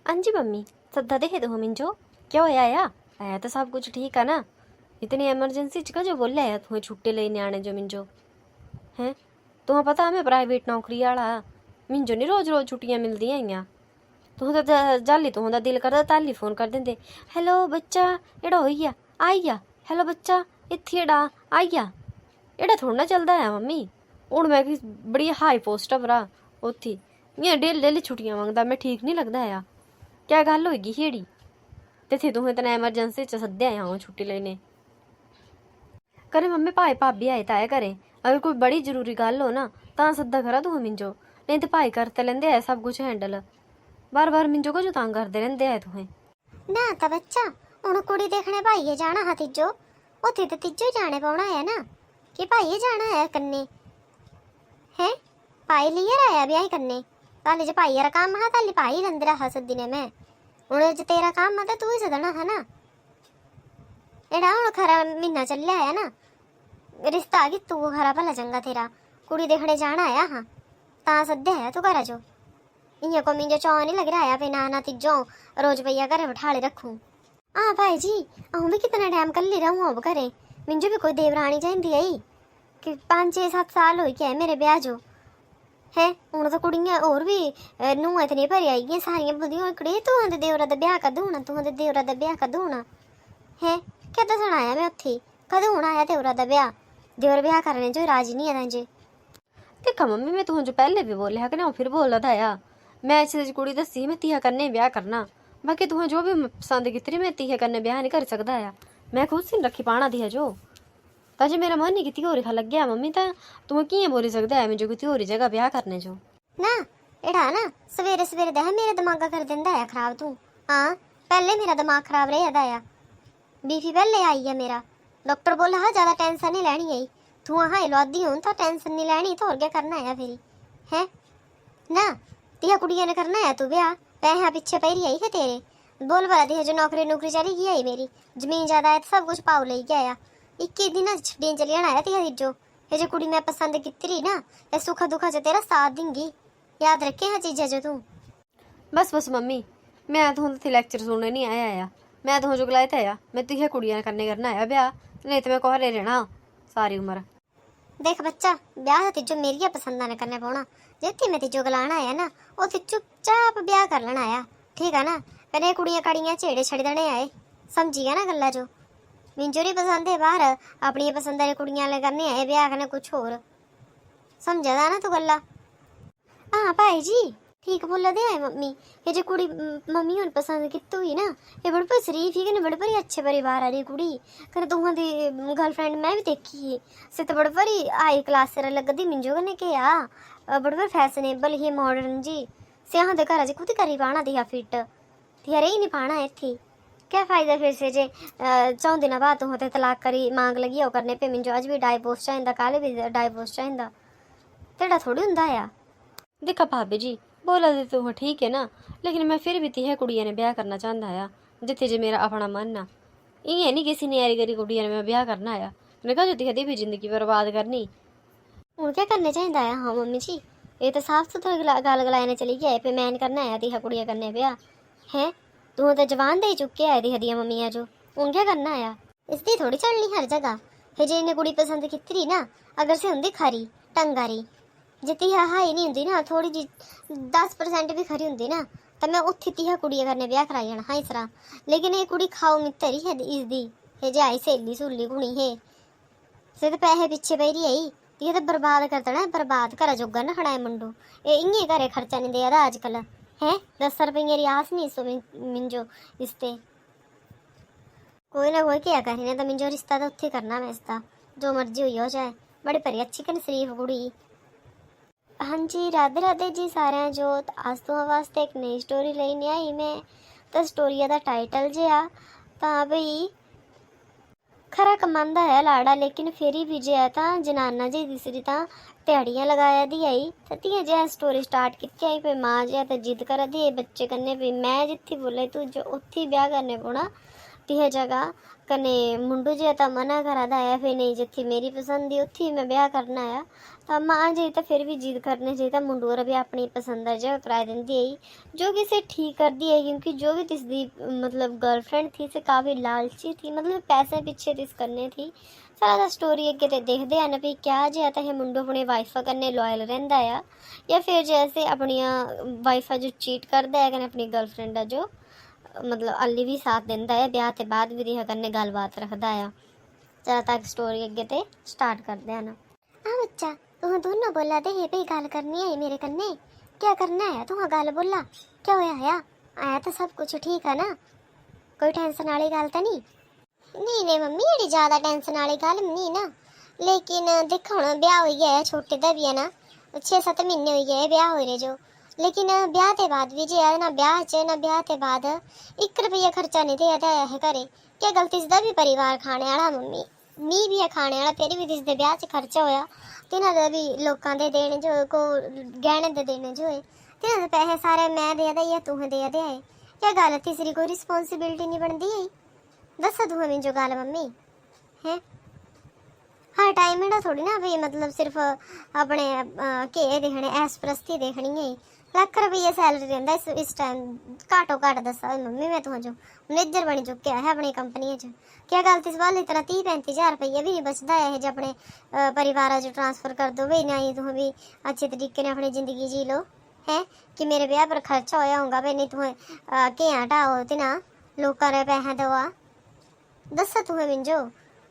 हाँ जी मम्मी, सद्दा दे दो मिंजो। क्या होया आया तो सब कुछ ठीक है ना? इतनी एमरजेंसी च जो बोले आया तुम्हें छुट्टी लेने आने जो मिंजो हैं? तुम्हें पता हमें प्राइवेट नौकरी आला मिंजो नहीं रोज रोज छुट्टियां मिलती हैं। तुम तो जाली तुम दिल करदा ताली फोन कर देंदे, हैलो बच्चा एड़ा होई आई गया, हैलो बच्चा इत्थे एड़ा आई गया। एड़ा थोड़ा ना चलदा है मम्मी। हूँ मैं भी बड़ी हाई पोस्ट पर आ उत्थे इयां डेली डेली छुट्टियां मंगदा, मैं ठीक नहीं लगदा है। क्या गल होगी हेड़ी ते तुहें इतना एमरजेंसी च सद्दे आया हूँ छुट्टी लेने। करे मम्मी भाई भाभी आए ताए करे, अगर कोई बड़ी जरूरी गल हो ना तां सद्दा करा तुहें मिंजो, नहीं तो भाई करते लेंदे है सब कुछ हैंडल। बार बार मिंजो को जो तंग करते रहंदे है तुहें। ना ता बच्चा हुण कुड़ी देखने भाईए जाना हा तिज्जो, उत्थे ते तिज्जो जाने पौना है ना कि भाईए जाना है कन्ने है? भाई लिया आया ब्याह कन्ने ताले जे भाई रा काम हा ताले भाई लंदरा हा सद्दने में। हुण जे तेरा काम है तो तू ही सदना है ना। एड़ा हुण खरा महीना चलिया है ना, रिश्ता आ गई तू खरा भला चंगा तेरा कुड़ी देखने जाना आया हाँ तां सद्दे है तू घरा जो। इयां को मिंजो चौ नहीं लग रहा है पे ना तिज्जो रोज भैया घरे बिठाले रखूं। हाँ भाई जी, अहूँ भी कितना टाइम कल्ली रहूँ अब घरे, मिंजो भी कोई देवरानी चाहिए आई कि 5-6-7 साल हो गए मेरे ब्याह जो है। हूँ तो कुड़ियां और भी नूह इतनी भरी आई गई सारियां बोलदियां कुड़ी तू आंदे देवरा दा ब्याह कदूं होना, तू आंदे देवरा दा ब्याह कदूं होना है? क्या दसन आया मैं उत्थे कदूं होना आया देवरा दा ब्याह? देवर ब्याह करने जो राजी नहीं है जे। देखा मम्मी मैं तुहें जो पहले भी बोलिया कि ना फिर बोला था या मैं इस कुड़ी दसी मैं तिहा करने ब्याह करना, बाकी तुहें जो भी पसंद कीती मैं तिहा करने ब्याह नहीं कर सकदा है। मैं खुद से रखी पाना दिया जो ताजे मेरा मन नहीं किती होरी खा लग गया मम्मी ता तुम्हें किए बोली सकदा है मुझे किती होरी जगह ब्याह करने जो ना। एड़ा ना सवेरे सवेरे दे मेरा दिमाग कर दिंदा है खराब तू। हाँ पहले मेरा दिमाग खराब रहा दा बीपी पहले आई है मेरा। डॉक्टर बोला हा ज्यादा टेंशन नहीं लेनी आई, तू हाँ लौदी हूँ तो टेंशन नहीं लेनी तो और क्या करना है फिर है ना? तिया कुड़िया ने करना है तू ब्याह पैसा पीछे पैरी आई है तेरे। बोल बड़ा दिया जो नौकरी नौकरी चली गई आई मेरी जमीन ज्यादा है सब कुछ पाव ले गया 21 दिन छुट्टियां चली आना है तिया जो ये जो कुड़ी मैं पसंद की रही ना ये सुखा दुखा च तेरा साथ देंगी, याद रखे हाँ चीज़ें जो तू। बस बस मम्मी मैं तुहें लेक्चर सुनने नहीं आया मैं तुहें जो गलाया था मैं तुहे कुड़िया करना आया ब्याह, नहीं तो मैं कोहरे रहना सारी उम्र। देख बच्चा ब्याह तिजो मेरी पसंद ने करने पौना, जिथे मैं तिजो गलाना आया ना उसे चुपचाप ब्याह कर लेना आया ठीक है ना? कने कुड़ियां काड़ियां छेड़े छड़ देने आए, समझी गया ना गल्ला जो? मिंजो नहीं पसंद है बाहर अपनी पसंद आह्ली कुड़ियां ले करने आए ब्याह करने कुछ होर, समझा दा ना तू गल्ला? हाँ भाई जी ठीक बोला दे आए मम्मी, ये जो कुड़ी मम्मी हुन पसंद कित्तू ही ना ये बड़ी भारी शरीफ ही कने बड़ी भारी अच्छे परिवार आह्ली कुड़ी, कने तुहां दी गर्लफ्रेंड मैं भी देखी ही से तो बड़ी भारी हाई क्लास लगदी मिंजो कने के आ बड़ी भारी फैशनेबल ही मॉडर्न जी से अहां दे घर च खुद करी पाना दिया फिट तिया रही नहीं पाना इत्थे। क्या फ़ायदा फिर से जे 4 दिन बाद तुहां ते तलाक करी मांग लगी हो करने पे मिंजो अज भी डाइवोर्स चाहिदा कल भी डाइवोर्स चाहिदा तेरा थोड़ी हुंदा आ। देखा भाभी जी बोला तो तुम ठीक है ना, लेकिन मैं फिर भी तिहे कुड़िया ने ब्याह करना चाहता है जिथे जे मेरा अपना मन ना इं नहीं किसी न्यारी करी कुड़िया ने मैं ब्याह करना आया मैं कहा जो तिहे दी भी जिंदगी बर्बाद करनी। हूँ क्या करने चाहिए है? हाँ मम्मी जी ये तो साफ सुथरा गल गलाने चली गया पे मैन करना है तिहा कुड़िया करने ब्याह है? तू तो जवान दे चुके है तिहा दिया मम्मिया जो हूँ क्या करना आया? इसकी थोड़ी चलनी हर जगह है जे इन्हें कुड़ी पसंद की ना अगर से होंगी खरी टंगारी जे तिहा हाई नहीं होंगी ना थोड़ी जी 10% भी खरी होंगी ना तो मैं उत्थे तिहा कुड़िया करने ब्याह कराई जाना हाँ इसरा। लेकिन ये कुड़ी खाओ मित्तरी है इसदी है जे आई सहेली सुली कुड़ी है से तो पैसे पीछे पैरी आई ये तो बर्बाद कर देना बर्बाद करा जोगा ना खड़ा है मुंडू ये इं घरे खर्चा नहीं दे रहा अजकल है 10 रुपये रियास नहीं सो मिंजो इसते कोई ना कोई क्या करी तो मिंजो रिश्ता तो उत्थे करना मैं इसका जो मर्जी हुई हो जाए बड़ी भरी अच्छी कन शरीफ कुड़ी। हाँ जी राधे राधे जी सारे जो आज तो वास्ते एक नई स्टोरी लेने आई मैं तो स्टोरी का टाइटल जे आ तां बई खरा कमांदा है लाड़ा लेकिन फिर भी जे है तां जनाना जी तीसरी तां ध्याड़ियां लगाया दी आई तो तियां जे स्टोरी स्टार्ट की आई पे माँ जे तो जिद करा दी बच्चे कन्ने भी मैं जित्थे बोले तू जो उत्थे ब्याह करने पौना तीह जगह कने मुंडू जे तो मना करा दाया फिर नहीं जिथी मेरी पसंद दी उत्थी मैं ब्याह करना आया तो माँ जी तो फिर भी जिद करने चाहिए मुंडू और भी अपनी पसंद दा जगह कराई देंदी आई जो कि इसे ठीक कर दी है क्योंकि जो भी तिसदी मतलब गर्लफ्रेंड थी से काफ़ी लालची थी मतलब पैसे पीछे तिस करने थी सारा स्टोरी अगे तो देखते हैं ना भी क्या जे आता है मुंडू अपनी वाइफा कन्ने लॉयल रहिंदा आ या फिर जैसे अपनी वाइफा जो चीट करदा है कने अपनी गर्लफ्रेंड दा जो मतलब अल्ली भी साथ दिंदा है ब्याह ते बाद भी रिहा कन्ने गलबात रखदा है। चल तक स्टोरी अगे ते स्टार्ट करते हैं ना। हाँ बच्चा तुम दोनों बोला दे ये भी गल करनी है मेरे कन्ने क्या करना है तुम गल बोला क्या होया आया तो सब कुछ ठीक है ना कोई टेंशन वाली गल तो नहीं नहीं मम्मी एडी ज्यादा टेंशन वाली गल नहीं ना लेकिन देखो हुण ब्याह हो गया है छोटे दा भी है ना 6-7 महीने हो गए ब्याह हो रहे जो लेकिन ब्याह के बाद भी जे है ना ब्याह च ना ब्याह के बाद 1 रुपया खर्चा नहीं दिया है घरे क्या गलती इसका भी परिवार खाने वाला मम्मी मी भी है खाने वाला फिर भी जिसके ब्याह च खर्चा होया तिन्हां दे भी लोकां दे देने जो को गहने दे देने जो है तिन्हां दे पैसे सारे मैं दे दा या तू दे दे क्या गल तीसरी कोई रिस्पोंसिबिलिटी नहीं बनती है दस तू हमें जो गल मम्मी है हर टाइम एड़ा थोड़ी ना भी मतलब सिर्फ अपने घे देखने ऐस प्रस्ती देखनी है लाख रुपये सैलरी देंदा इस टाइम घाटो घाट दसा मम्मी मैं तुहां जो मैनेजर बनी चुक्या है अपनी कंपनी च क्या गल इस वाले इतना 30-35 हज़ार रुपया भी नहीं बचता है जो अपने परिवार जो ट्रांसफर कर दो भाई ना ही तुम भी अच्छे तरीके ने अपनी जिंदगी जी लो है कि मेरे ब्याह पर खर्चा होया होगा भाई नहीं तुम्हें घे हटाओ तिना लोगों ने पैसा दवा दसा तुम्हें मिंजो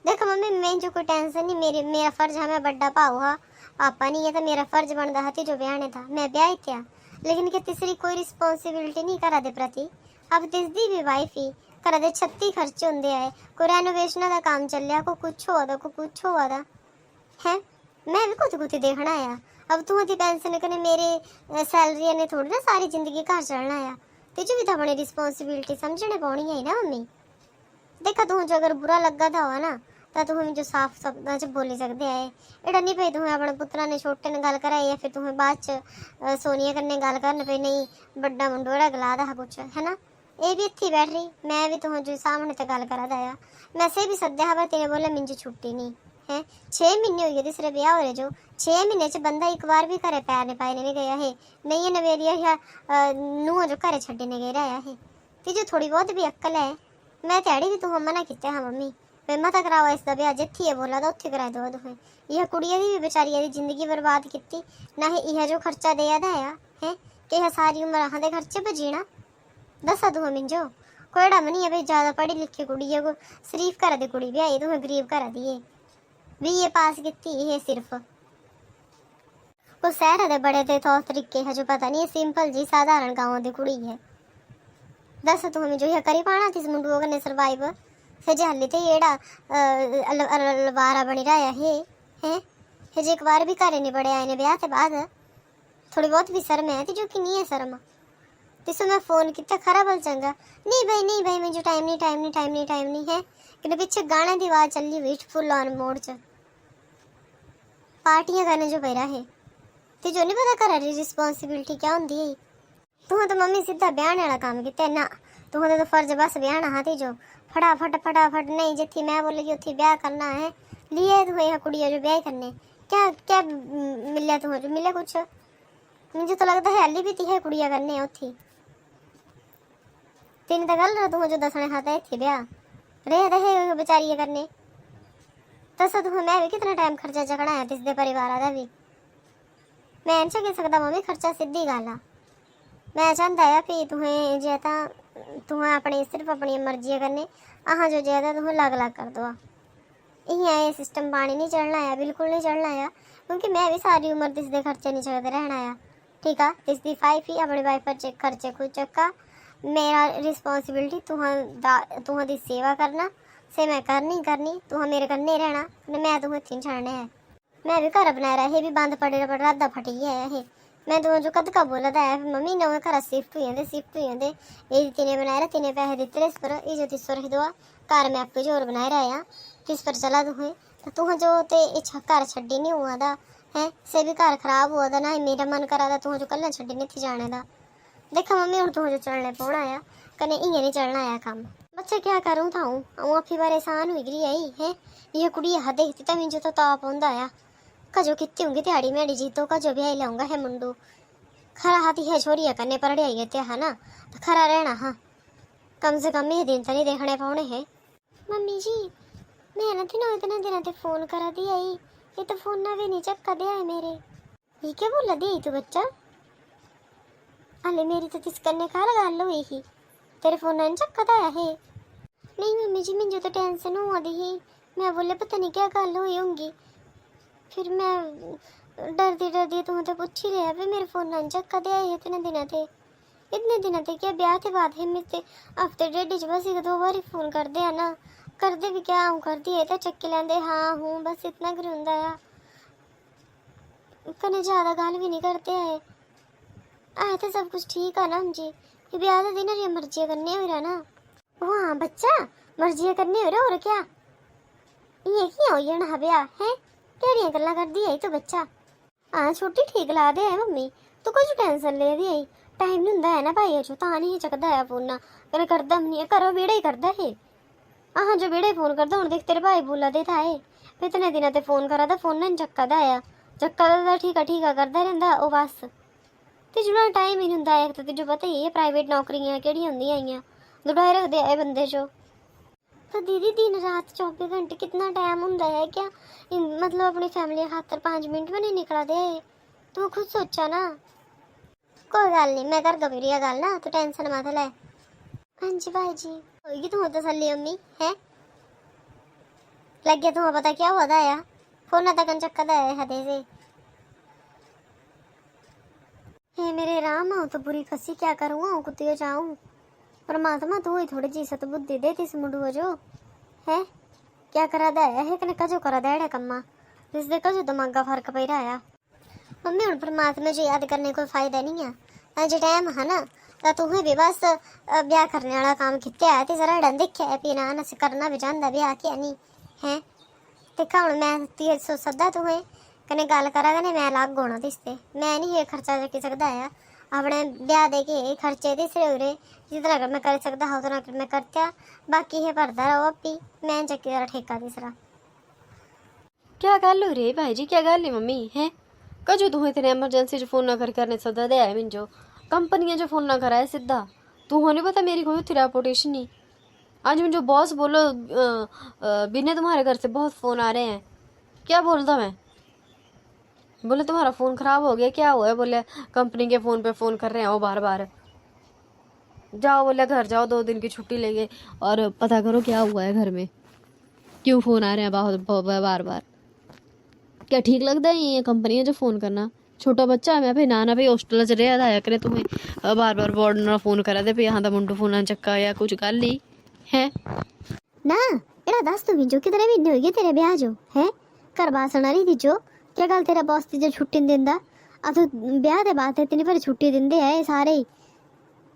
देखो मम्मी मैं जो कोई टेंशन नहीं मेरा फर्ज है मैं बड़ा भाऊ हा पापा नहीं है तो मेरा फर्ज बनता था जो ब्याह ने था मैं ब्याह किया लेकिन क्या तीसरी कोई रिस्पोंसिबिलिटी नहीं करा दे प्रति अब तिसदी भी वाइफ ही करा दे 36 खर्चे होंगे आए कोई रेनोवेशन का काम चल रहा को कुछ हुआ था को कुछ हुआ था है मैं भी कुछ कुछ देखना आया अब तू दी पेंशन कने मेरे सैलरी ने थोड़ी ना सारी जिंदगी घर चलना आया तुझे भी तो अपनी रिस्पोंसिबिलिटी समझने पानी है ना मम्मी देखा तू जो अगर बुरा लगा था हुआ ना तो तुम्हें जो साफ शब्दों च बोली सकते है एड़ा नहीं भाई तुम्हें अपने पुत्रा ने छोटे ने गल कराई या फिर तुम्हें बाद च सोनिया कन्ने गल करन पे नहीं बड़ा मुंडोड़ा गला दा कुछ है ना ये भी इत्थी बैठ रही मैं भी तुम्हें जो सामने तो गल करा दाया मैं से भी सद्या हवा तेरे बोले मिंजू छुट्टी नहीं है 6 महीने हो गए तीसरे ब्याह हो रहे जो 6 महीने च बंदा एक बार भी घरे पैर ने पाए नहीं गया है नहीं नवेरिया या नूह जो घरे छड्डने गए रहा है तीजो थोड़ी बहुत भी अक्ल है मैं त्याड़ी भी तुम्हें मना किया हाँ मम्मी मैं मत करावा इसका ब्याह जिथे है बोला था उत्थे करा दो तुम्हें यह कुड़िया की भी बेचारी की जिंदगी बर्बाद की ना ही यह जो खर्चा दिया था है कि यह सारी उम्र अहां दे खर्चे पर जीना दसा तुम्हें मिंजो कोईड़ा मनी है भाई ज़्यादा पढ़ी लिखी कुड़ी है को शरीफ करा दी कुड़ी ब्याही तुम्हें गरीब करा दी BA पास की है सिर्फ को शहर दे बड़े ते तौर तरीके है जो पता नहीं सिंपल जी साधारण गाँव की कुड़ी है दस तुम्हें जो यह करी पाना थी मुंडुओं कने सर्वाइव जे हल्ली तो एड़ा अलवारा बनी रहा है जे एक बार भी घर नहीं बड़े आए ने ब्याह के बाद थोड़ी बहुत भी शर्म है जो कि नहीं है शर्म तिसो मैं फोन किया खरा बल चंगा नहीं भाई मुझे टाइम नहीं है कि पीछे गाने की आवाज चली हुई फुल ऑन मोड च पार्टियां करने जो पैरा है तो जो नहीं पता घर रिस्पोंसिबिलिटी क्या होंगी है तू तो मम्मी सीधा ब्याह वाला काम किया ना तू तो फर्ज बस ब्याह हाँ थी जो फटाफट नहीं जिथी मैं बोलेगी उत्थी ब्याह करना है लिए तू कुड़िया जो ब्याह करने क्या क्या मिले तू जो मिले कुछ मुझे तो लगता है हली भी ती है कुड़िया करने उत्थी तीन तो गल रहा तू जो दसने खाता इत्थे ब्याह रहे बेचारी करने दस तू मैं भी कितना टाइम खर्चा चकना है तिसदे परिवार का भी मैं इंच कह सकता मम्मी खर्चा सीधी गल आ मैं चाहता है भी तुम्हें जे तुम्हें अपनी सिर्फ अपनी मर्जी करने अहाँ जो ज्यादा तुम्हें अलग अलग कर दो ये सिस्टम पानी नहीं चढ़ना आया बिल्कुल नहीं चढ़ना आया क्योंकि मैं भी सारी उम्र तिसदे खर्चे नहीं चकते रहना आया ठीक है तिसदी वाइफ ही अपनी वाइफ पर खर्चे खुद चक्का मेरा रिस्पोंसिबिलिटी तुहां दी सेवा करना से मैं करनी तुहां मेरे कन्ने रहना मैं तुम्हें इत्थे छड़ना है मैं भी घर बनाया रहा है भी बंद पड़े पर राधा फटी है मैं तुम्हें जो कद का बोला था मम्मी नवे घर शिफ्ट हुई जाते ये तिने बनाया तिने पैसे दिते इस पर ये जो 300 रख दो घर मैं आपको जो और बनाए रहा किस पर चला तुहें जो ते घर छड्डी नहीं हुआ था है से भी घर खराब हुआ था ना मेरा मन करा था तुहें जो कल छड्डी नहीं थी जाने का देखा मम्मी हूँ तू जो चलने पौना आया कने इं नहीं चलना आया काम बच्चा क्या करूँ था हूँ अफी परेशान हुई गई आई है ये कुड़ी यहाँ देखती तो मुझे तो ताप आंदा आया कजो कितनी होंगी दिहाड़ी मेरी जीतो कजो ब्याह लाऊंगा है मुंडू खरा हाथी है छोरिया करने पर आई है है ना तो खरा रहना हाँ कम से कम ये दिन तो नहीं देखने पाने हैं मम्मी जी मैं ना तीनों इतने दिनों से फोन करा दी आई ये तो फोन ना भी नहीं चक्का दिया है मेरे ये क्या बोला दी तू बच्चा अले मेरी तो तिस करने का गल हुई ही तेरे फोन ने चक्का दिया है नहीं मम्मी जी मुझे तो टेंशन हुआ दी ही मैं बोले पता नहीं क्या गल हुई होंगी फिर मैं डरदी डरदी तुम्हें पूछ ही रहा भी मेरे फोन ने चक्का दिया है इतने दिनों तक क्या ब्याह के बाद है मेरे हफ्ते डेढ़ च बस एक दो बार फोन करते हैं ना करते भी क्या हूँ कर दिए तो चक्की लेंदे हाँ हूँ बस इतना कर होंदा है कने ज़्यादा गल भी नहीं करते है आए तो सब कुछ ठीक है ना हम जी ये ब्याह का दिन ये मर्जियाँ करने हो रहा ना हाँ बच्चा मर्जियाँ करने हो रहा और क्या ये क्या हो जाना ब्याह है केड़ियां गल्लां करदी है तो बच्चा हाँ छोटी ठीक ला दे है मम्मी तू कुछ टेंशन ले दी है टाइम नहीं होंदा है ना भाई जो तां नहीं चकदा है फोन ना कने करदा नहीं है करो बेड़ा ही करदा है हाँ जो बेड़े फोन करदा हुण देख तेरे भाई बोला दे था है इतने दिनों ते फोन करा था फोन नहीं चक्का दा आया चक्का दा ठीक है करदा रहिंदा ओ बस ते जुड़ा टाइम ही नहीं होंदा एक तो तुझे पता ही है प्राइवेट नौकरियां केड़ी होंदियां आईयां दुड़ाए रखदे आए बंदे जो तो दीदी दिन रात 24 घंटे कितना टाइम होंदा है क्या मतलब अपनी फैमिली खातर 5 मिनट में नहीं निकला दे तू खुद सोचा ना कोई गल नहीं मैं कर मेरी गल ना तू टेंशन मत ले हाँ जी भाई जी होगी तू तसल्ली अम्मी है लग गया तुम्हें पता क्या हुआ था या फोन तक चक्का था हदे से हे मेरे राम आओ तो बुरी फंसी क्या करूँ कुत्ते जाऊँ परमात्मा तू ही थोड़ी जी सतबुद्धि दे तिस मुंडू जो है क्या करा दा है कने कजो करा दा कम्मा जिसदे कजो दिमागा फर्क पै रहा है मम्मी हूँ परमात्मा जो याद करने कोई फायदा नहीं है अज टाइम है ना तो तुम्हें भी बस ब्याह करने वाला काम किया है तो जरा डन देखा है पीना ना करना भी चाहता ब्याह क्या नहीं है तो हूँ मैं तीर सो सदा तुम्हें कने गल करा कने मैं अलग होना तिसते मैं नहीं ये खर्चा चकी सकता है अपने ब्याह दे के खर्चे तीसरे उरे जितना अगर मैं कर सकता हाँ उतना मैं करता बाकी है भरदा रहो अपी मैं चक्की जरा ठेका तीसरा क्या गल हो रही भाई जी क्या गल है मम्मी है कजो तू इतने एमरजेंसी जो फोन ना करने सदा दे आए मिंजो कंपनियां जो फोन ना कराए सीधा तू होने पता मेरी कोई थी रेपुटेशन नहीं आज मुझे बॉस बोलो बिना तुम्हारे घर से बहुत फ़ोन आ रहे हैं क्या बोलता मैं बोले तुम्हारा फ़ोन ख़राब हो गया क्या हुआ है बोले कंपनी के फ़ोन पे फ़ोन कर रहे हैं वो बार बार जाओ बोले घर जाओ 2 दिन की छुट्टी लेंगे और पता करो क्या हुआ है घर में क्यों फ़ोन आ रहे हैं बार बार क्या ठीक लगता है ये कंपनियां जो फ़ोन करना छोटा बच्चा मैं भाई नाना भाई हॉस्टल च रेहा था करे तुम्हें बार बार वार्डन फोन करा दे भी यहाँ का मुंडू फोन चक्का या कुछ गल ही है ना एड़ा दस तू जो कितने महीने हो गए तेरे ब्याह जो है घर बासण रही थी जो क्या गल तेरा बॉस ती जो छुट्टी नहीं दिंदा आ तू ब्याह दे बाद इतनी बारी छुट्टी दिंदे है सारे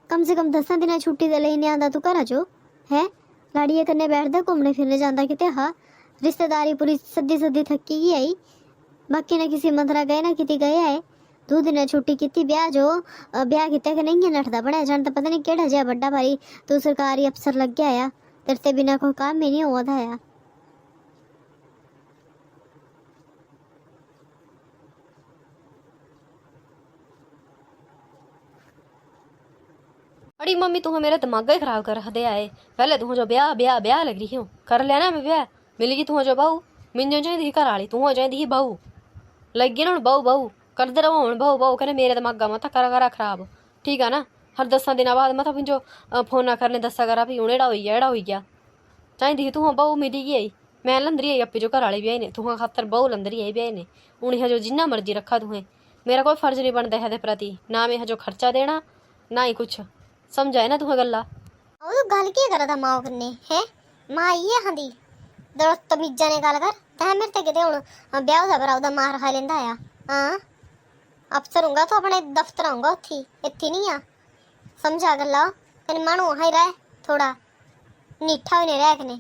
कम से कम 10 दिन छुट्टी दे लेने आंदा तू घर जो है लाड़िए कन्ने बैठदा घूमने फिरने जांदा किते हाँ रिश्तेदारी पूरी सद्दी सद्दी थकी गई आई बाकी ना किसी मंदरा गए ना किती गए है 2 दिन छुट्टी की ब्याह जो ब्याह किते कि नहीं नठदा पड़ा जान तो पता नहीं केड़ा जिहा बड़ा भारी तू सरकारी अफसर लग गया आया तेरे से बिना कोई काम ही नहीं हुआ था यार अड़ी मम्मी तुम्हें मेरा दिमाग ही खराब कर दे आए पहले तुम्हें जो ब्याह ब्याह ब्याह लग रही हूँ कर लेना मैं ब्याह मिलेगी तुम्हें जो बहू मिंजो चाहिए घर वाली तुम्हें चाहिए बहू लगी ना बहू बहू करते रहो हूँ बहू बहू कहने मेरे दिमागा मत करा खराब ठीक है ना हर 10 दिन बाद मत मिंजो फोन ना करने दसा करा भी हूँ एड़ा हो गया चाहिए तुम्हें बहू मिली गई आई मैं लंदरी आई अपी जो घर वाली ब्याह ने तुम्हें खातर बहू लंदरी आई ब्याह ने हूँ यह जो जिन्ना मर्जी रखा तुम्हें मेरा कोई फर्ज नहीं बनता है प्रति ना मैं जो खर्चा देना ना ही कुछ समझाए ना तुम्हें गल्ला ओ तो गल की करा था मां कन्ने है मां आई है हंदी दरो तमीजा ने गल कर तै मेरे ते किते हुन ब्याह दा भरा ओदा मार खा लेंदा आ हां अफसर होगा तो अपने दफ्तर आऊंगा उत्थी इत्थी नहीं आ समझा गल्ला कने मानू हाई रह थोड़ा नीठा होने रह कने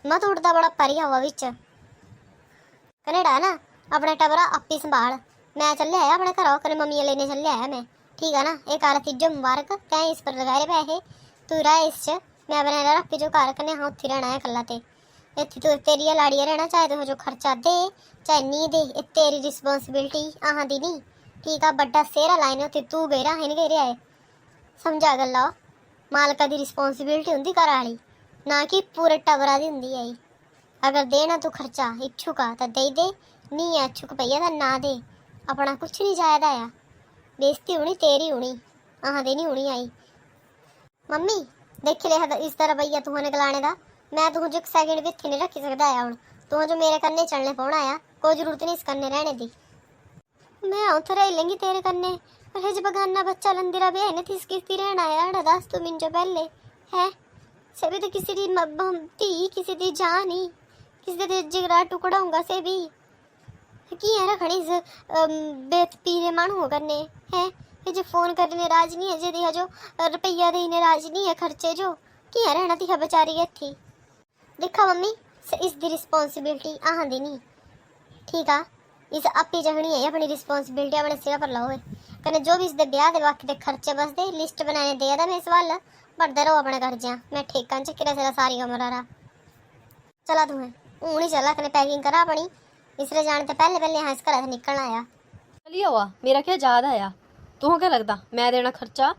मत उड़दा बड़ा परिया हुआ विच कनेडा ना अपने टबरा आपी संभाल मैं चले आया अपने घरों कने मम्मी लेने चले आया मैं ठीक है ना। एक आला तीजो मुबारक तैं इस पर लगाए पैसे, तू रह इस च, मैं बनाया रख जो घर कन्नै हाँ उत्थे रहना है कल्ला ते। इत्थे तू तेरिया लाड़िया रहना, चाहे तुह जो खर्चा दे चाहे नहीं दे, ये तेरी रिस्पोंसिबिलिटी अहां दी नहीं। ठीक है, बड्डा सेहरा लाइन उत्थे तू गेरा है नहीं गेरिया है, समझा गल्ला। मालका दी रिस्पोंसिबिलिटी होंदी घर वाली, ना कि पूरे टबरा दी होंदी है। अगर देना तू खर्चा इच्छुक आ तो दे दे, नहीं है इच्छुक भैया तो ना दे, अपना कुछ नहीं चाहिदा है। बेइज्जती होनी तेरी होनी, अहां दे नहीं होनी आई। मम्मी देख ले इस तरह भैया तुहने गलाने दा, मैं तुह जो एक सेकंड भी इत्थे नहीं रखी सकदा है हुण, तुह जो मेरे कन्ने चलने पौना आ, कोई जरूरत नहीं इस कन्ने रहने दी। मैं उत्थे रह लेंगी तेरे कन्ने, पर हे बगाना बच्चा लंदिरा भी है ना थिस किसती रहना है अड़ा दस तू मिन जो पहले है। से भी तो किसी दी धी, किसी दी जान ही, किसी दे जिगरा टुकड़ा होगा से भी की है रखनी बेतपीरे मानू करने है। ये जो फोन करने राज नहीं है, जे दिया जो रुपया देने राज नहीं है खर्चे जो की है रहना तिहा बेचारी थी। देखा मम्मी इस दी रिस्पोंसिबिलिटी अहां दी नहीं, ठीक है। इस आपी जगनी है अपनी रिस्पोंसिबिलिटी अपने सिर पर लाओ कने जो भी इसके ब्याह के बाकी दे खर्चे बसदे लिस्ट बनाने दे दा मैं इस वाल भरदे रहो अपने कर्जियां, मैं ठेका च किरा सिरा सारी उम्र रहा। चला तू है हूँ ही चला कने पैकिंग करा अपनी, इसलिए जाने तो पहले पहले यहाँ इस घर से निकलना आया। चलिए हुआ मेरा क्या याद आया, तुह क्या लगता मैं देना खर्चा?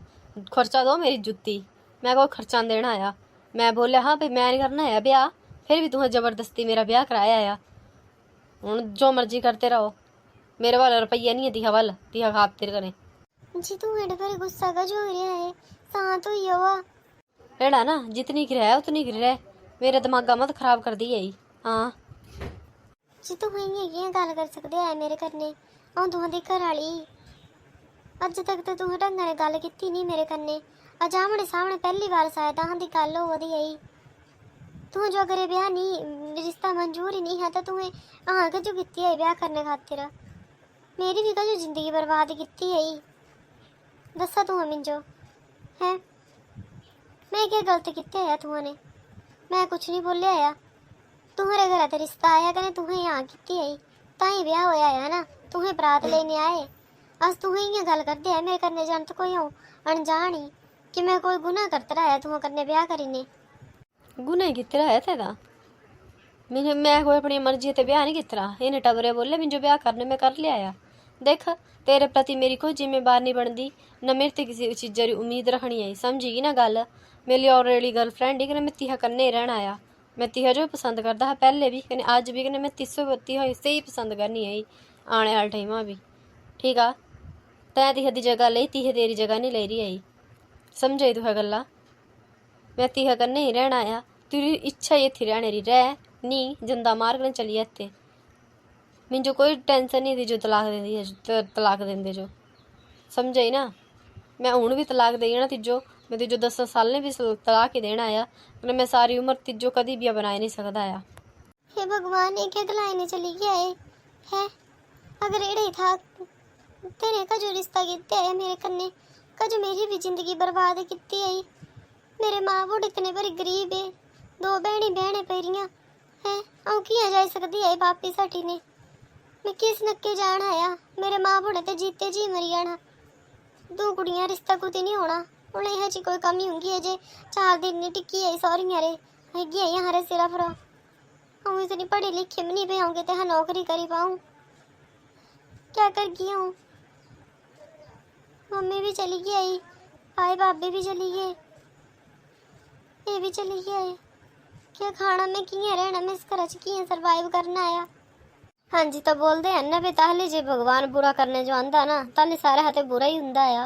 खर्चा दो मेरी जुत्ती, मैं कोई खर्चा नहीं देना आया। मैं बोलिया हाँ भाई मैं नहीं करना है ब्याह, फिर भी तुम्हें जबरदस्ती मेरा ब्याह कराया आया। हूँ जो मर्जी करते रहो, मेरे वाला रुपया नहीं है तिहा वाल तिहा खातिर करें जी। तू एडे पर गुस्सा का जो हो रहा है, शांत हुई हुआ एड़ा ना, जितनी गिर है उतनी गिर है, मेरे दिमागा मत खराब कर दी है। हाँ जी तू इं गल कर सकते है मेरे कन्ने, आऊँ तुहां दी घर वाली अज तक तो तुहें ढंग ने गल की नहीं मेरे कन्ने, अज आमने सामने पहली बार शायद अहां दी गल हो दी आई। तुहें जो अगर ब्याह नहीं रिश्ता मंजूर ही नहीं है तो तुहें अहां कजू कीती है ब्याह करने खातिर, मेरी भी कजू जिंदगी बर्बाद की है। दसा तुहें मिंजो है मैं क्या गलत किया है तुहने? मैं कुछ नहीं बोलिया है, तुम्हारे घर ते रिश्ता आया कने तुहें यहाँ की आई ताई ब्याह होया है ना, तुहें बरात लेने आए। अस तुहें इं गल करते है मेरे करने जान तो कोई हूँ अनजान ही कि मैं कोई गुनाह करता रहा है तुहें करने ब्याह करीने। गुनाह कितरा है तेरा? मैंने मैं कोई अपनी मर्जी ते ब्याह नहीं कितरा, इन्हें टबरे बोले मिंजो ब्याह करने में कर लिया आया। देख तेरे प्रति मेरी कोई जिम्मेवार नहीं बनती, न मेरे ते किसी चीज़ा की उम्मीद रखनी आई, समझी ना गल? मेरी ऑलरेडी गर्लफ्रेंड ही कने मैं तिहा कन्ने ही रहना आया, मैं तिहा जो पसंद करता है पहले भी कने अज भी कने मैं तिहा से ही पसंद करनी आई आने वाले टाइम भी। ठीक आ, तैं तिहा दी जगह ली, तिहा तेरी जगह नहीं ले रही आई, समझाई तुह गल्ला? मैं तिहा कन्ने ही रहना आया, तेरी इच्छा ही इत्थे रहने री रह, नहीं जिंदा मार कने चली इत्थे। मिंजो कोई टेंशन नहीं थी जो तलाक देंदी तलाक देंदे जो, समझाई ना? मैं हूँ भी तलाक देना तिजो, मैं तिजो 10 साल ने भी तलाक ही देना आया, पर मैं सारी उम्र तिजो कभी भी बनाए नहीं सकता आया। हे भगवान ये क्या गलाने चली गया है? अगर एड़े ही था तेरे का जो रिश्ता किते है मेरे कन्ने, का जो मेरी भी जिंदगी बर्बाद किती आई। मेरे माँ बुढ़ इतने बड़ी गरीब है, 2 बहने पेरियां हैं, आऊँ किया जा सकती है वापिस हटी ने? मैं किस नक्के जाना आया, मेरे माँ बुढ़े ते जीते जी मरी जाना। 2 कुड़ियां रिश्ता कुछ नहीं होना, उन्हें यह जी कोई कमी होंगी है जे 4 दिन नहीं टिकी है सौरियां रे हैगी है यहाँ रे सिरा फरा। हम इतनी पढ़ी लिखी भी नहीं पे होंगे तो हाँ नौकरी करी पाऊँ, क्या कर गई हूँ? मम्मी भी चली गई आई, भाई भाभी भी चली गए, ये भी चली गई। क्या खाना मैं किया रहना, मैं इस घर च किया सरवाइव करना आया। हाँ जी तो बोलते हैं ना भी ताहले जे भगवान बुरा करने जो आंदा ना ताहले सारे हाथे बुरा ही हुंदा आ।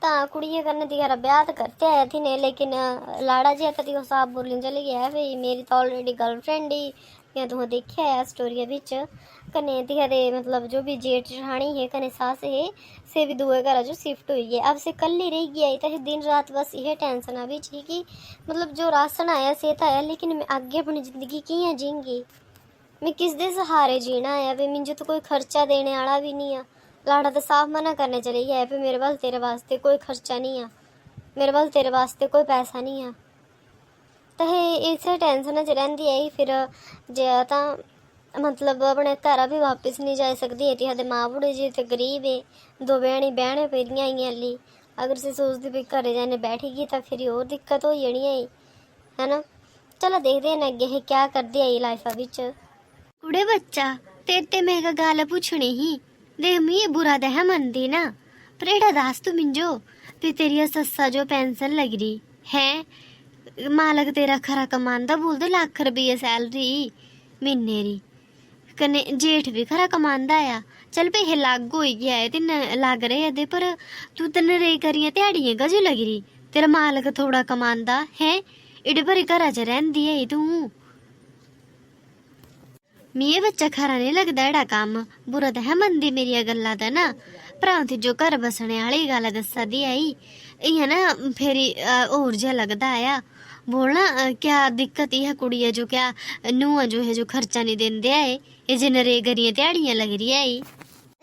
तां कुड़िये करने दी यार ब्याह तो करते आए थी ने, लेकिन लाड़ा जी तो साफ बोलने चली गया है भाई मेरी तो ऑलरेडी गर्लफ्रेंड ही, या तुम देखिया है स्टोरी बिच कने दिया दे मतलब जो भी जेठ जेठानी है कने सास है से भी दुए घर जो शिफ्ट हुई है, अब से कल ही रह गया तो दिन रात बस यह टेंशन आ भी कि मतलब जो राशन आया से तो आया, लेकिन मैं आगे अपनी ज़िंदगी कियां जींगी, मैं किस दे सहारे जीना है? वे मुझे तो कोई खर्चा देने वाला भी नहीं है। लाड़ा तो साफ मना करने चले गया है, मेरे वाल तेरे वास्ते कोई खर्चा नहीं है, मेरे वाल तेरे वास्ते कोई पैसा नहीं है। तो इस टेंशन च रही है फिर जे तो मतलब अपने घर भी वापस नहीं जा सकती है, माँ बुढ़े जी तो गरीब है, 2 बहने पेरियां आई अली अगर से सोचती भी घरे जाने बैठेगी तो फिर और दिक्कत हो जानी है ना। चलो देखते हैं अगे है क्या करदी आई लाइफ विच। कुड़े बच्चा तेरे ते मैं एक गल पूछनी ही, देख मैं बुरा दह मनदी ना, पर एड़ा दस तू मिंजो भी तेरी सस्सा जो पेंशन लग रही है, मालक तेरा खरा कमांदा बोलदे लाख रुपये सैलरी महीने री, कन्ने जेठ भी खरा कमांदा आ, चल पैसे लग हो गया है तिन लग रहे दे, पर तू तन रे करियां ध्याड़ियां गजो लग रही, तेरा मालक थोड़ा कमांदा है, इडे भरी घरा च रहिंदी है तू। मिये बच्चा खरा नहीं लगदा एड़ा काम, बुरा तो है मनदी मेरिया गल्ला दा ना, भरा ती जो घर बसने वाली गल दसा दी आई इयां ना फेरी और जा लगदा आया बोलना क्या दिक्कत है कुड़ी है जो क्या नूह जो है जो खर्चा नहीं देंदे आए ये जे नरेगरियां ध्याड़ियां लग रही है।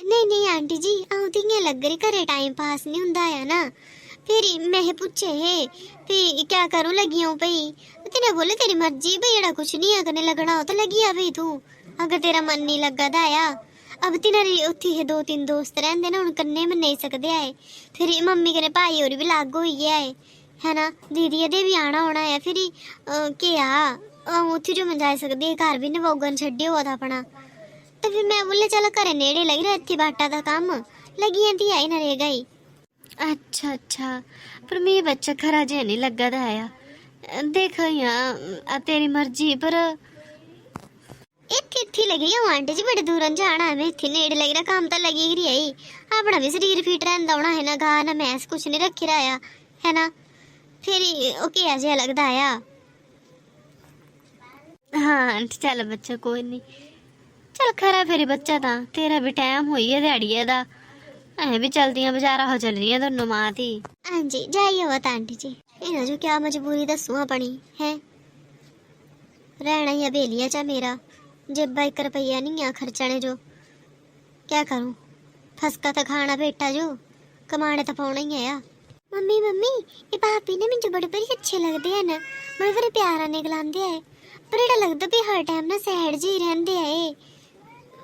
नहीं नहीं आंटी जी आऊं तो इयां लग रही घरे टाइम पास नहीं हुंदा है ना, फिर मैं पूछे है फिर क्या करूं लगी हूं भई, तेने बोले तेरी मर्जी भई एड़ा कुछ नहीं है करने लगना हो तो लगी आ भई तू, अगर तेरा मन नहीं लगा दा आया अब तिनारे उत्थे है 2-3 दोस्त रहंदे ना हुन कन्ने में नहीं सकदे आए, फिर मम्मी कने भाई और भी लग होई गए आए है ना, दीदी दे भी आना होना है, फिर क्या उत्थे जो मैं जा सकदी है घर भी नवोगन छड्डे हुआ था अपना, तो फिर मैं बोले चल घरे नेड़े लगी रहा इत्थे बाटा दा काम लगी जंदी आई नरेगा ही। अच्छा अच्छा पर मेरे बच्चा खरा जे नहीं लगा दा आया, देख यहाँ तेरी मर्जी पर इत्थे लगी हूँ आंटी जी बड़े दूर जाना है, मैं इत्थे नेड़े लगी रहा काम तो लगी ही रही अपना भी शरीर फिट रहंदा होना है ना, गा ना मैस कुछ नहीं रखी रहा है ना, फिर ओके ऐसे लगता आया। हाँ चल बच्चा कोई नहीं, चल खरा फिर बच्चा था तेरा भी टाइम हुई है दिहाड़िए दा, अहें भी चलदियां बाजारा हो चल रही है दोनों मां थी। हाँ जी जाइए होता आंटी जी, इन्हें जो क्या मजबूरी दसू अपनी है, रहना ही बेलिया चा मेरा जेबा 1 रुपया नहीं है खर्चने जो, क्या करूं फसका तो खाना बेटा जो कमाने तो पाना ही है। मम्मी मम्मी ये भाभी ने मुझे बड़े बड़े अच्छे लगते हैं ना, बड़े बड़े प्यारा निकलांदे है, पर एड़ा लगता भी हर टाइम ना सैड जी रहंदे है,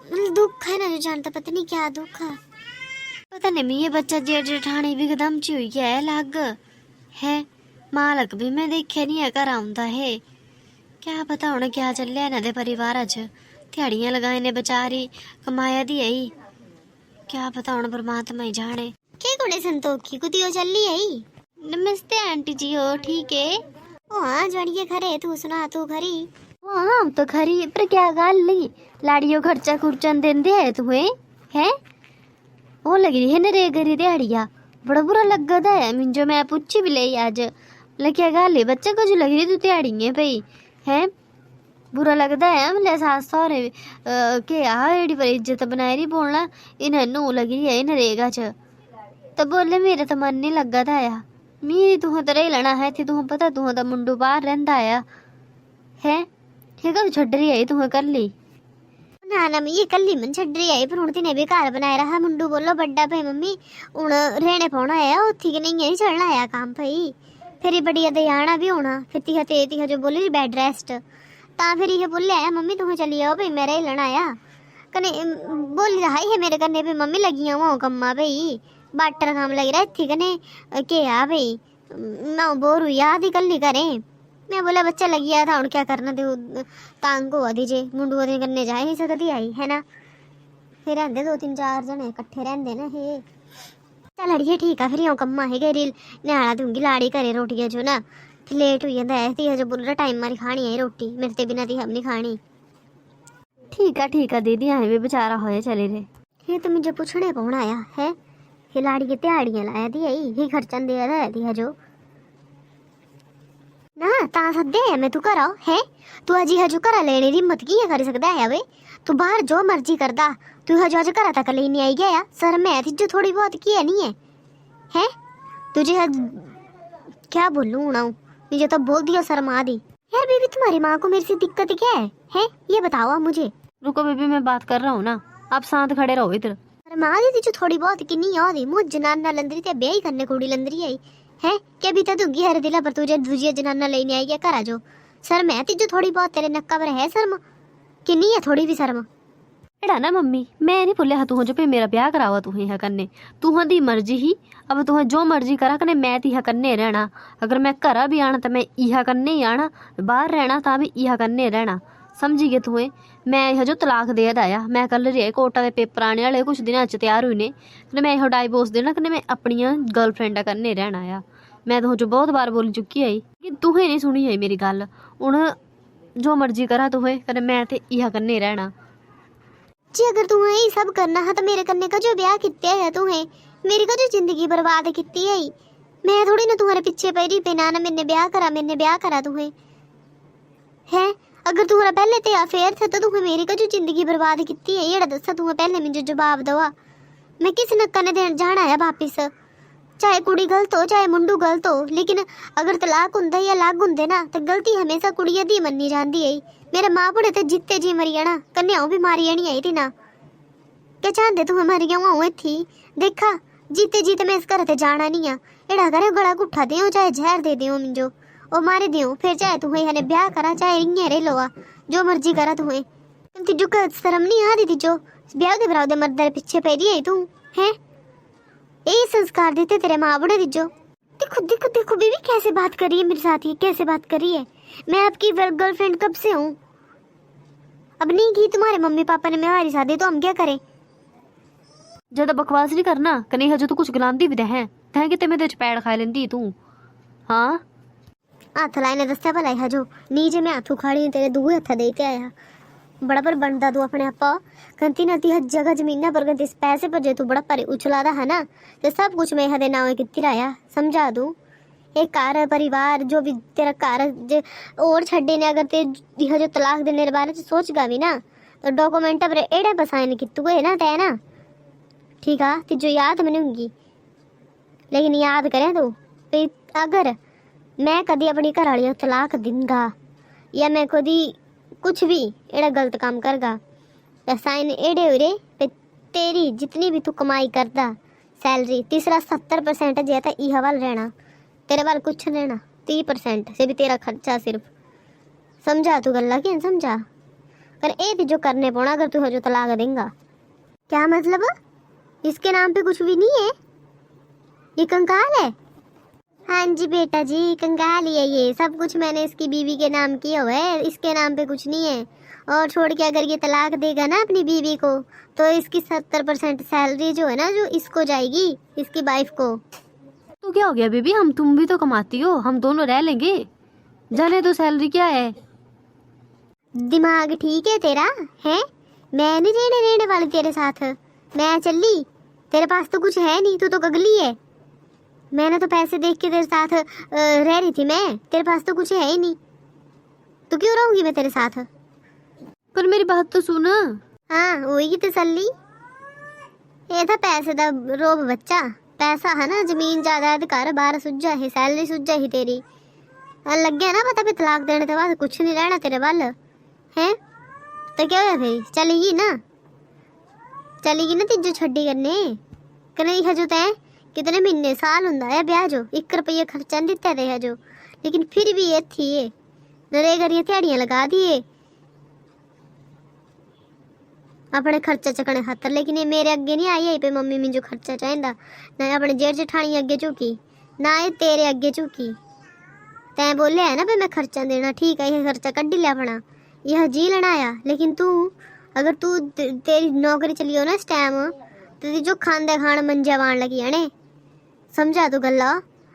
मतलब दुख है ना जो जानता पता नहीं क्या दुख है, पता नहीं ये बच्चा जेठ जेठानी भी एकदम ची हुई है लग है, मालक भी मैं देखे नहीं है घर आउंदा है, क्या पता हुण क्या चलिया इन्हां दे परिवार च, ध्याड़ियां लगाए ने बेचारी कमाया दी आई, क्या पता हुण परमात्मा ही जाने। के कुड़े संतोखी कुतियो चली आई। नमस्ते आंटी जी हो ठीक है। ओ हाँ जड़िए खरे तू सुना तू खरी। हाँ तो खरी पर क्या गल ली लाड़ियो खर्चा खुर्चन देंदे है तुम्हें हैं, वो लग रही है नरेगरी दिहाड़िया बड़ा बुरा लगदा है मिंजो, मैं पूछी भी ले आज क्या गल है बच्चा कुछ लग रही तू दिहाड़ी है भाई हैं, बुरा लगता है मतलब सास सौरे के एड़ी पर इज्जत बनाई रही बोलना इन्हें नू लगी रही है नरेगा च, तो बोले मेरा तो मन नहीं लगा था आया, मी तुह तो रही लेना है थी तुह पता तुह तो मुंडू बाहर रहंदा आया है, ठीक है छड़ रही है तुह कर ली ना ना मैं ये कल्ली मन छड़ रही है, पर हुण तिने भी घर बनाए रहा मुंडू बोलो बड्डा भाई मम्मी हुण रहने पाउणा है उत्थी के नहीं है चलना आया काम भाई, फिर बढ़िया दे आना भी होना, फिर तिहा जो बोली बेड रेस्ट ता फिर ये बोले आया मम्मी तुम चली आओ भाई मेरा ही लेना आया, कने बोली रहा है मेरे कन्ने भी मम्मी लगी वो कम्मा भाई बाटर काम लग रहा है कने के आ भाई मैं बोर हुई आधी कल्ली करें, मैं बोला बच्चा लगी आया था हुण क्या करना दे तांग हुआ दीजे मुंडू ओदे कन्ने जा नहीं सकती आई है ना, फिर रहंदे 2-3-4 जने इकट्ठे रहंदे ना हे, चल अड़िए ठीक है फिर यूँ कम्मा है गई न्याड़ा दूंगी लाड़ी करे रोटियां जो ना फिर लेट हो जाता है, ती जो बोल रहा टाइम मारी खानी है रोटी मेरे ते बिना ती हम नहीं खानी। ठीक है दीदी अहें भी बेचारा होए चले रे, ये तो मुझे पूछने कौन आया है, ये लाड़ी के त्याड़ियां लाया दी आई ये खर्चन दे रहा है दी जो ना ता सदे है मैं तू करा है, तू अजी हजू करा लेने दी हिम्मत की कर सकदा है वे, तू बाहर जो मर्जी करदा तू हजू अज करा तक लेने आई गया सर मैं थी जो थोड़ी बहुत की है नहीं है तुझे क्या बोलूं हूं मुझे तो बोल दिया शर्मा दी। यार बेबी तुम्हारी माँ को मेरे से दिक्कत क्या है ये बताओ आप मुझे। रुको बेबी मैं बात कर रहा हूँ ना, आप साथ खड़े रहो इधर। शर्मा दी जो थोड़ी बहुत किन्नी याद मुझ जनाना लंदरी ते ब्याह करने कुड़ी लंदरी आई है क्या भी दूंगी हर दिला पर तुझे दूजी जनाना लेने आई है घर जो, सर मैं जो थोड़ी बहुत तेरे नक्का पर है शर्म किन्नी है थोड़ी भी शर्म। एड़ा ना मम्मी मैं नहीं बोलिया तुह जो पे मेरा ब्याह करावा तुह यहाँ कन्ने तुह दी मर्जी ही। अब तुह जो मर्जी करा कने मैं तो यहाँ कन्ने रहना। अगर मैं घरा भी आना तो मैं यहाँ कन्ने ही आना, बाहर रहना तो भी यहाँ कन्ने रहना। समझी गए तुहें। मैं यह जो तलाक दे आया मैं कल रही कोर्टा के पेपर आने वाले कुछ दिन तैयार हुई ने कने मैं यह डाइवोर्स देना कने मैं अपनी गर्लफ्रेंडा कन्ने रहना आ। मैं तुह जो बहुत बार बोल चुकी आई कि तुहें नहीं सुनी है मेरी गल। हुण जो मर्जी करा तुहें कने मैं तो यहाँ कन्ने रहना। जी अगर तुम्हें ये सब करना है तो मेरे करने का जो ब्याह किया है तुम्हें, मेरी का जो जिंदगी बर्बाद की है, मैं थोड़ी ना तुम्हारे पीछे पड़ी पे ना मैंने ब्याह करा तुम्हें है। अगर तुम्हारा पहले ते अफेयर था तो तुम्हें मेरी का जो जिंदगी बर्बाद की है ये दसा तुम्हें पहले मुझे जवाब दवा। मैं किस नक्का ने देन जाना है वापिस, चाहे कुड़ी गलत हो चाहे मुंडू गलत हो, लेकिन अगर तलाक होंदा या अलग होंदे ना तो गलती हमेशा कुड़िया दी मन्नी जाती है। मेरे माँ बुढ़े तो जिते जी मरी जाना कन्याओं भी मारी जानी आई थी ना। क्या चाहते तुम मरी जाऊँ थी देखा जीते जीते मैं इस घर ते जाना नहीं आ। एड़ा करे गला घुट्ठा दो चाहे जहर दे दो मिंजो और मारे दो, फिर चाहे तुम्हें हने ब्याह करा चाहे इं रे लो जो मर्जी करा तुम्हें। तुझो शर्म नहीं आ रही जो ब्याह के बराबर मर्द पीछे पै रही है तू है। यही संस्कार देते तेरे माँ बुढ़े दिजो। देखो देखो देखो बीबी कैसे बात कर रही है मेरे साथ, ही कैसे बात कर रही है। मैं आपकी गर्लफ्रेंड कब से हूँ? अब नहीं की तुम्हारे मम्मी पापा ने मेरी शादी तो हम क्या करें। ज्यादा बकवास नहीं करना कने हजो तू कुछ गलांदी भी है तैं कि मेरे चपैड़ खा लेंदी तू। हाँ हाथ लाए ने दस्या भला हजो नीचे मैं हाथ उखाड़ी तेरे दूए हथा दे के आया बड़ा पर बनता तू अपने आपा कंती नती हर जगह जमीना पर गंती पैसे पर जे तू बड़ा पर उछलादा है ना तो सब कुछ मैं हदे नावे किती राया समझा दूँ। एक घर परिवार जो भी तेरा घर और छड्डे ने अगर ते जो तलाक देने के बारे में सोचगा भी ना तो डॉक्यूमेंट पर एड़े बसाए कितु है ना तै ना ठीक है तिजो याद मैंने होंगी। लेकिन याद करें तू भी अगर मैं कभी अपनी घर वाली तलाक दूंगा या मैं कभी कुछ भी एड़ा गलत काम करगा तो साइन एड़े हो रे पे तेरी जितनी भी तू कमाई करदा सैलरी तीसरा 70% जे तो यह वाल रहना तेरे वाल कुछ नहीं रहना 30% से भी तेरा खर्चा सिर्फ। समझा तू गल्ला कि समझा पर ए जो करने पौना अगर तू जो तलाक देंगा। क्या मतलब इसके नाम पे कुछ भी नहीं है, ये कंकाल है। हाँ जी बेटा जी कंगाल ही है ये, सब कुछ मैंने इसकी बीवी के नाम किया हुआ है, इसके नाम पे कुछ नहीं है। और छोड़ के अगर ये तलाक देगा ना अपनी बीवी को तो इसकी 70% सैलरी जो है ना जो इसको जाएगी इसकी वाइफ को। तो क्या हो गया बेबी हम तुम भी तो कमाती हो हम दोनों रह लेंगे जाने तो सैलरी क्या है। दिमाग ठीक है तेरा है, मैं नहीं रहने वाली तेरे साथ, मैं चली तेरे पास तो कुछ है नहीं, तू तो गगली है। मैंने तो पैसे देख के तेरे साथ रह रही थी, मैं तेरे पास तो कुछ है ही नहीं तो क्यों रहूंगी मैं तेरे साथ। पर मेरी बात तो सुन। हाँ वही तसल्ली ये था पैसे दा रोब बच्चा, पैसा है ना जमीन जायदाद घर बार सुझा ही सैलरी सुझा ही तेरी लग गया ना पता भी तलाक देने के बाद कुछ नहीं रहना तेरे वाल है तो क्या होया फिर चलेगी ना तीजो छड्डी करने कने हजो तैं कितने महीने साल होंदा है ब्याह जो 1 रुपया खर्चा नहीं दिता दे हजो, लेकिन फिर भी ये थी ये नरेगा दी दिहाड़ियां लगा दिए अपने खर्चा चकने खातर। लेकिन ये मेरे अगे नहीं आई है पे मम्मी मुझे खर्चा चाहिए ना अपने जेठ जेठानी अगे झुकी ना ये तेरे अगे झुकी। तैं बोले है ना भाई मैं खर्चा देना ठीक है ये खर्चा कड्ढी ले अपना यह जी लेना आया। लेकिन तू अगर तू तेरी नौकरी चली हो ना इस टाइम तो जो खांदे खान मंजा वाण लगी है समझा तू गल्ला।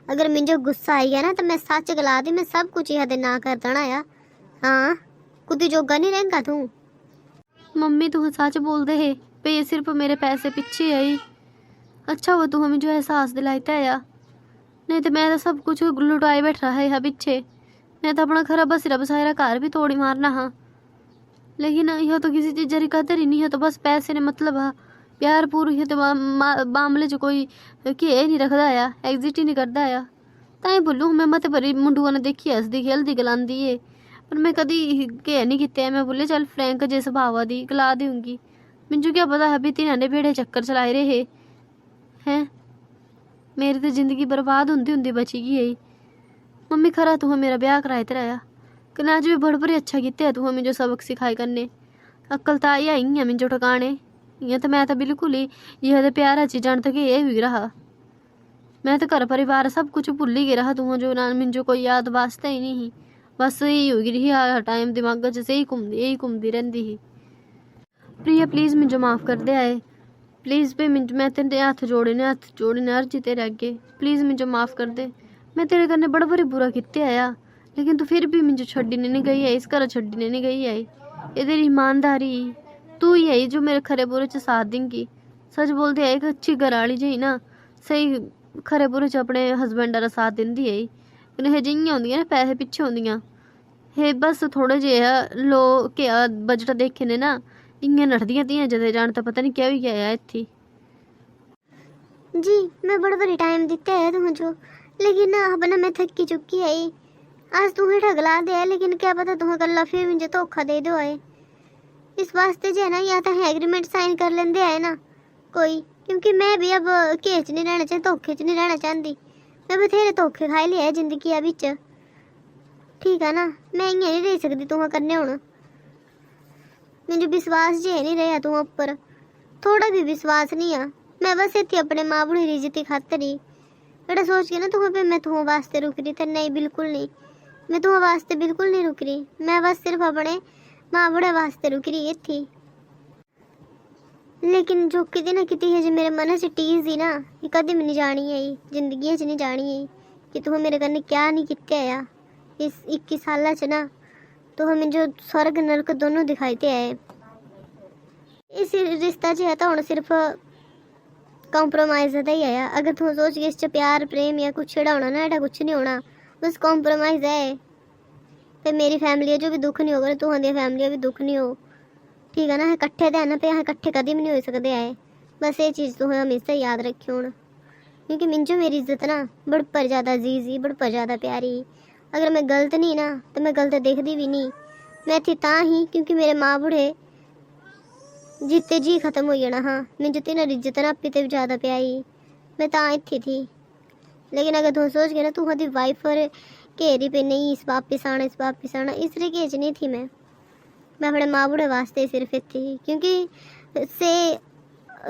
अगर मुझे गुस्सा आई गया ना तो मैं सच गला दी मैं सब कुछ यह ना कर देना आया। हाँ कुछ जोगा नहीं रहेगा तू। मम्मी तू सच बोल दे है पे ये सिर्फ मेरे पैसे पीछे आई। अच्छा वो तू हमें जो एहसास दिलाता है नहीं तो मैं तो सब कुछ लुटाए बैठ रहा है यहाँ पीछे। मैं तो अपना खरा बसरा बसायरा घर भी तोड़ी मारना हाँ, लेकिन यह तो किसी चीज़ की कदर ही नहीं है तो बस पैसे ने मतलब हाँ प्यार पूरी है तो मामले च कोई के नहीं रखता आया एग्जिट ही नहीं करता आया। ताई बोलूँ मैं मत भरी मुंडुआ ने देखी हसदी खेलती गलांदी है पर मैं कभी के नहीं किते। मैं बोले चल फ्रैंक जे सुभाव दी गला दूँगी मुझे क्या पता है भी तीन ने भेड़े चक्कर चलाए रहे हैं। मेरी तो जिंदगी बर्बाद होंदी होंदी बची गई है। मम्मी खरा तू मेरा ब्याह कराए तेरा आया कना आज भी बड़ बड़ी अच्छा किते तू हमें जो सबक सिखाए करने अक्ल तो आई आई है मिंजो ठिकाने। इयां तो मैं तो बिल्कुल ही यह प्यारा च जान तक ये भी रहा। मैं तो घर परिवार सब कुछ भुल ही गया रहा। तू जो ना मिंजो कोई याद वास्ते ही नहीं। बस यही हो गई रही टाइम दिमाग च यही घूमती रहती ही। प्रिया प्लीज़ मिंजो माफ़ कर दे आए। प्लीज़ पे मैं तेरे हथ जोड़े ने अर्जी तेरे अगे। प्लीज़ मिंजो माफ़ कर दे। मैं तेरे कन्ने बड़ा बारी बुरा किया आया, लेकिन तू फिर भी मिंजो छड्डीने नहीं गई है, इस घर छड्डीने नहीं गई है। ये तेरी ईमानदारी तू ही है जो मेरे खरे बुरे च साथ देंगी। सच बोलते है एक अच्छी घर वाली जी ना सही खरे बुरे च अपने हसबैंड का साथ देंदी है। कन्नै जियां होंदियां ना पैसे पिछे होंदियां हे बस थोड़े जेहा लो क्या बजट देखे ने ना इयां नठदियां तियां जदे जान तो पता नहीं क्या भी गया इत्थी। जी मैं बड़ा बड़ी टाइम दिता है तुझो, लेकिन ना अब ना मैं थकी चुकी है। आज तुम्हें ठगला दे, लेकिन क्या पता तुम्हें कल फिर मुझे धोखा दे दो है। इस वास्ते जो है ना या तो एग्रीमेंट साइन कर लेंदे है ना कोई, क्योंकि मैं भी अब घेच नहीं रहना चाहती, धोखे च नहीं रहना चाहती। मैं बथेरे धोखे खाई लिया है जिंदगी बिच, ठीक है ना। मैं इं नहीं रह सकती तुम्हें करने हूँ। मुझे विश्वास जे नहीं रहा तुम्हें उपर, थोड़ा भी विश्वास नहीं है। मैं बस इतनी अपने माँ बुढ़ी की इज्जत खातर ही बड़ा सोच के ना तुम्हें पे मैं तुम्हें वास्ते रुक रही तो नहीं, बिल्कुल नहीं। मैं तुम्हें वास्ते बिल्कुल नहीं रुक रही। मैं बस सिर्फ अपने माँ बुढ़े वास्ते रुक रही थी। लेकिन जो कितनी ना कितनी है जो मेरे मन से टीज ही ना, ये कभी नहीं जानी है, जिंदगी च नहीं जानी है कि तुम्हें मेरे कन्ने क्या नहीं किया है। इस 21 साल च ना तो मुझे स्वर्ग नरक दोनों दिखाते आए। इस रिश्ता जो है तो हम सिर्फ कॉम्प्रोमाइज़ का ही आया। अगर तुम सोच के इस प्यार प्रेम या कुछ छड़ा होना ना, ऐसा कुछ नहीं होना, बस कॉम्प्रोमाइज़ है। तो मेरी फैमिली जो भी दुख नहीं होगा, तुम्हारी फैमिली भी दुख नहीं हो, ठीक है ना। है कट्ठे तो है ना, पे अं कट्ठे कभी भी नहीं हो सकते है। बस ये चीज़ तुम्हें हमेशा याद रखियो हूँ, क्योंकि मिंजो मेरी इज्जत ना बड़ पर ज़्यादा अजीज ही, बड़ पर ज़्यादा प्यारी। अगर मैं गलत नहीं ना तो मैं गलत देखती भी नहीं। मैं थी ता ही क्योंकि मेरे माँ बूढ़े जीते जी खत्म हो जाना। हाँ मिंजो तेना इज्जत ना अपनी भी ज़्यादा प्यारी, मैं ता इतनी थी। लेकिन अगर तुम सोच गए ना तुम्हारी वाइफ और घेरी पे नहीं इस वापिस आना इसलिए घेच नहीं थी। मैं अपने माँ बूढ़े वास्ते सिर्फ इतनी ही, क्योंकि से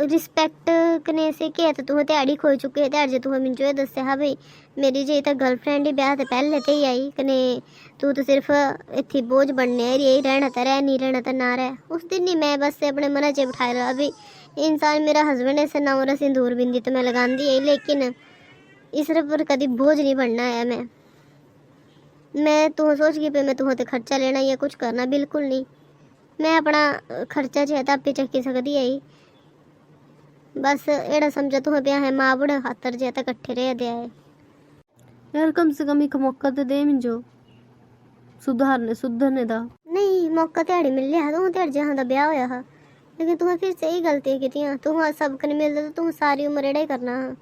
रिस्पैक्ट कने से क्या तो तुम्हें ध्याड़ी खोई चुके हैं। ध्याड़ जो तुम्हें मिंजो ये दस्या हाँ भाई मेरी जे तो गर्लफ्रेंड ही ब्याह तो पहले ते ही आई, कने तू तो सिर्फ इतनी बोझ बनने आई, यही रहना तो रह, नहीं रहना तो ना रह। उस दिन नहीं मैं बस अपने मन च बिठाए रहा अभी इंसान मेरा हस्बैंड है, ना और सिंदूर बिंदी तो मैं लगाती है, लेकिन इस पर कभी बोझ नहीं बनना है। मैं तुम्हें सोच के पे मैं तुम्हें तो खर्चा लेना या कुछ करना बिल्कुल नहीं। मैं अपना खर्चा जो है तो आपे चक्की सकती है। बस एड़ा समझा तुम्हें ब्याह है माँ बूढ़े खातर जो है तो कट्ठे रह दिया है। यार कम से कम एक मौका तो दे मिंजो सुधरने दा। नहीं मौका ध्याड़ी मिल लिया तुम ध्याड़ जहाँ का ब्याह होया हा, लेकिन तुम्हें फिर से ही गलतियाँ की। तुम्हें सब कने मिलता तो तुम सारी उम्र एड़ा ही करना हा,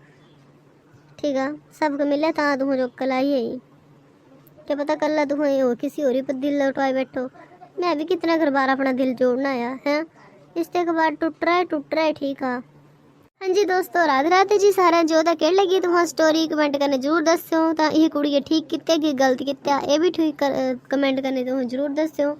ठीक है। सबको मिले तो तुम्हें जो अक्ल आई है, क्या पता कल तुम्हें हो किसी और पर दिल लौटवाए बैठो। मैं भी कितना घर बार अपना दिल जोड़ना आया है, रिश्ते के बाद टूट रहा है ठीक है। हाँ जी दोस्तों राधे राधे जी सारा जो तो कह लगी तुम्हारी स्टोरी कमेंट करने जरूर दस्यो। तो ये कुड़ी ठीक कित्या कि गलत कित्या ये भी ठीक कमेंट करने तुम जरूर दस्यो।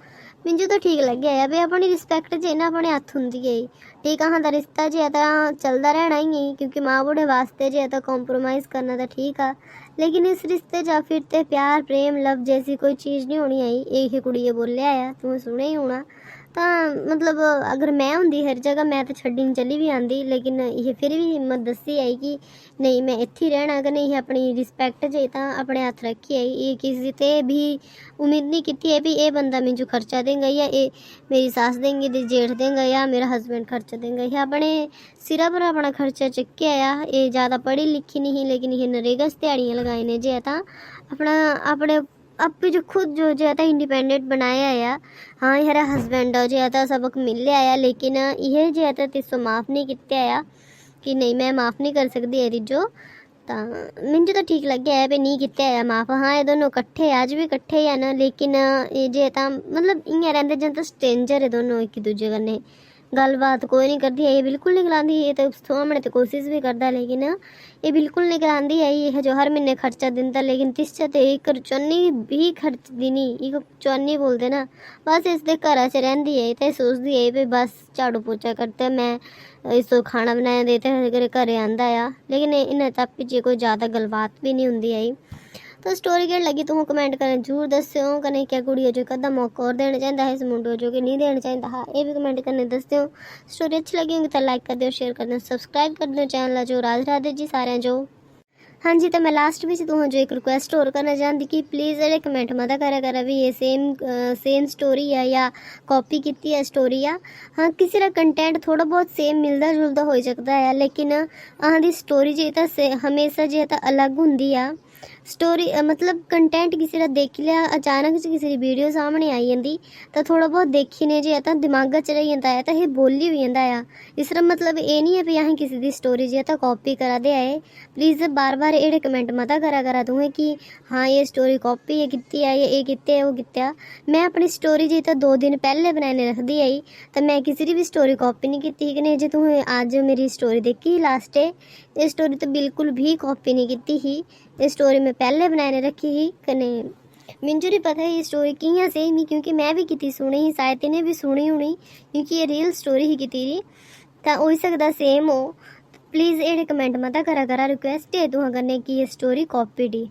मिंजू तो ठीक लगे है भी अपनी रिस्पैक्ट जे ना अपने हथ होंगी है, ठीक है। रिश्ता जो है तो चलता रहना ही है, क्योंकि माँ बूढ़े वास्ते जो है तो कॉम्प्रोमाइज़ करना तो ठीक है, लेकिन इस रिश्ते जा फिर ते प्यार प्रेम लव जैसी कोई चीज़ नहीं होनी आई। एक ही कुड़ी बोलिया आया तुम्हें सुने ही होना। तो मतलब अगर मैं होंगी हर जगह मैं तो छड्डी चली भी आती, लेकिन ये फिर भी हिम्मत दसी आई कि नहीं मैं इत्थे रहना अगर नहीं अपनी रिस्पैक्ट जे तो अपने हथ रखी आई। ये किसी ते भी उम्मीद नहीं की है भी ये बंदा मिंजू खर्चा देंगे या ये मेरी सास देंगे जेठ देंगे या मेरा हस्बैंड खर्चा देंगे। ये अपने सिरा पर अपना खर्चा चुके आया। ये ज़्यादा पढ़ी लिखी नहीं, लेकिन ये नरेगा दिहाड़ियाँ लगाए ने जे तो अपने अब भी जो खुद जो है इंडिपेंडेंट बनाया आया। हाँ यारा हस्बैंड जो है सबक मिल आया, लेकिन यह जो है तिसो माफ़ नहीं किया आया कि नहीं मैं माफ़ नहीं कर सकती है जो। तो मुझे तो ठीक लगे है भी नहीं किया आया माफ़। हाँ ये दोनों कट्ठे अज भी कट्ठे है ना, लेकिन ये जो मतलब इं रहते जन तो स्ट्रेंजर है दोनों एक दूजे कन्ने। गलबात कोई नहीं करती है, ये बिल्कुल नहीं करांदी। ये तो सामने तो कोशिश भी करता लेकिन ये बिल्कुल नहीं करांदी है। ये जो हर महीने खर्चा दिंदा लेकिन तिस्चा तो एक चौनी भी खर्च देनी, एक चौनी बोलते ना, बस इसके घर च रहिंदी है तो सोचती है भी बस झाड़ू पोछा करते मैं इसको खाना बनाया देते घरे आंदा आ, लेकिन इन्हें तक पिछे कोई ज़्यादा गलबात भी नहीं होंगी आई। तो स्टोरी कैसी लगी तुम कमेंट करें जरूर दस्यो। कने क्या कुड़ी जो कदा मौका और देना चाहता है इस मुंडे जो कि नहीं देना चाहता है, ये भी कमेंट करने दस्यो। स्टोरी अच्छी लगी होगी तो लाइक कर दो, शेयर कर दो, सब्सक्राइब कर दो चैनल जो। राधे राधे जी सारे जो। हाँ जी, तो मैं लास्ट में तुम जो एक रिक्वेस्ट और करना चाहती कि प्लीज़ जेह्ड़े कमेंट मत करा भी ये सेम स्टोरी है या कॉपी की है स्टोरी है। हाँ, किसी का कंटेंट थोड़ा बहुत सेम मिलता जुलता हो सकता है लेकिन दी स्टोरी जी तो हमेशा जी तो अलग होंगी आ। स्टोरी मतलब कंटेंट किसी का देख लिया अचानक से किसी की वीडियो सामने आई जाती तो थोड़ा बहुत देखी ने जी तो दिमाग च रही जाता है तो ये बोली भी जाता है। इसका मतलब ये नहीं है भी अं किसी की स्टोरी जी तो कॉपी करा दे आए। प्लीज़ बार बार ये कमेंट मत करा तुम्हें कि हाँ ये स्टोरी कॉपी है कितनी है ये कितने है वो कित्या। मैं अपनी स्टोरी जी तो 2 दिन पहले बनाने रखती आई तो मैं किसी की भी स्टोरी कॉपी नहीं की कि नहीं जी तुम्हें आज मेरी स्टोरी देखी लास्ट ये स्टोरी तो बिल्कुल भी कॉपी नहीं की ही। ये स्टोरी मैं पहले बनाने रखी ही कने मिंजू नहीं पता है ये स्टोरी कियां सेम ही क्योंकि मैं भी कितनी सुनी ही शायद इन्हें भी सुनी होनी क्योंकि ये रियल स्टोरी ही की तो हो सकता सेम हो। प्लीज़ ये कमेंट मत करा रिक्वेस्ट है तुम करने की ये स्टोरी कॉपी डी।